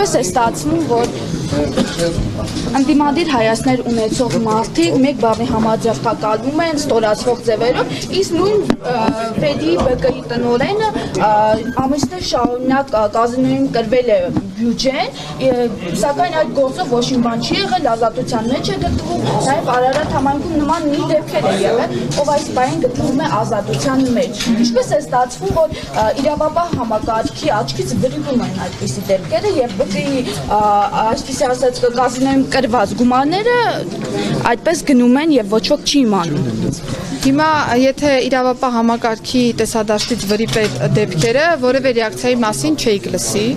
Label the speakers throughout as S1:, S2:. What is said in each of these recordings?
S1: Ինչպես է ստացվում, որ Անդիմադիր հայացքներ ունեցող մարդիկ մեկ բառի համաձայնակալվում են ստորացվող ձևերով, իսկ նույն Ֆեդի ԲԿ-ի տնօրենը ամիսներ շարունակ կազինոյում կրվել է բյուջեն, սակայն այդ գործով ոչ մի բան չի եղել, ազատության մեջ է գտնվում, նաև Արարատ համայնքում նման մի դեպքեր է եղել, ով այս պահին գտնվում է ազատության մեջ։ Ինչպես է ստացվում, որ իրավապահ համակարգի աչքից վրիպում են այդպիսի դեպքերը եւ ԲԿ-ի այսպիսի ասած կազինոյում կրված գումարները այդպես գնում են եւ ոչ ոք չի իմանում։
S2: Հիմա եթե իրավապահ համակարգի տեսադաշտից վրիպ դեպքերը որևէ ռեակցիայի մասին չէիք լսի,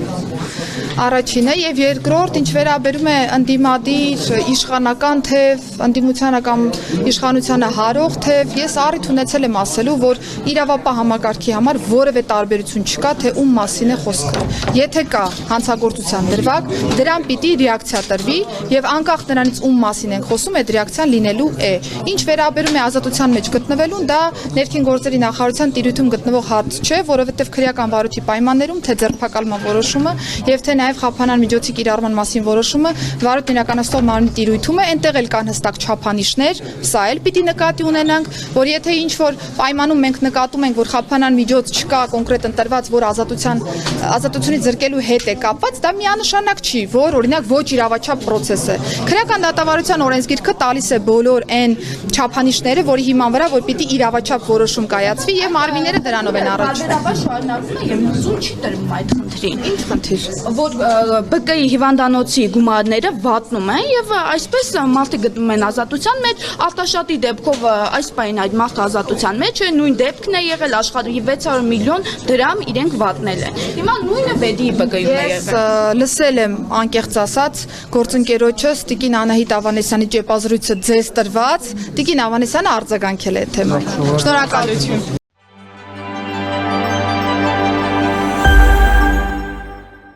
S2: առաջինը եւ երկրորդ ինչ վերաբերում է ընդդիմադիր իշխանական թեւ ընդդիմությանը կամ իշխանությանը հարող թեւ ես առիթ ունեցել եմ ասելու որ իրավապահ համակարգի համար որևէ տարբերություն չկա թե ում մասին է խոսքը եթե կա հանցագործության դրվագ դրան պիտի ռեակցիա տրվի եւ անկախ նրանից ում մասին են խոսում այդ ռեակցիան լինելու է ինչ վերաբերում է ազատության մեջ գտնվելուն դա ներքին գործերի նախարարության տիրույթում գտնվող հարց չէ որովհետեւ քրեական վարույթի պայմաններում թե ձերբակալման որոշումը եւ թե նաև խափանան միջոցի կիրառման մասին որոշումը վարույթ իրականացնող մարմնի տիրույթում է, այնտեղ էլ կան հստակ չափանիշներ, սա էլ պիտի նկատի ունենանք, որ եթե ինչ-որ պայմանում մենք նկատում ենք, որ խափանան միջոց չկա կոնկրետ ընտրված, որ ազատությունից զրկելու հետ է կապված, դա միանշանակ չի, որ օրինակ ոչ իրավաչափ process է։ Քրեական դատավարության օրենսգիրքը տալիս է բոլոր այն չափանիշները, որի հիման վրա որ պիտի իրավաչափ որոշում կայացվի եւ մարմինները դրանով են առաջանում։
S1: Շարունակվում է եւ լուծում չի տրվում այդ խնդրին։ Ինչ խնդիր։ Որ ԲԿ-ի հիվանդանոցի գումարները վատնում են եւ այսպես մարդիկ գտնվում են ազատության մեջ, Արտաշատի դեպքով այս պայն այդ մարդը ազատության մեջ է, նույն դեպքն է եղել աշխարհի 600 միլիոն դրամ իրենք վատնել են։ Հիմա նույնը Ֆեդի ԲԿ-ում է եղել։
S2: Ես լսել եմ անկեղծ ասած գործընկերոջս Տիկին Անահիտ Ավանեսյանի ճեպազրույցը ձեզ տրված, Տիկին Ավանեսյանը արձագանքել է այդ թեման։ Շնորհակալություն։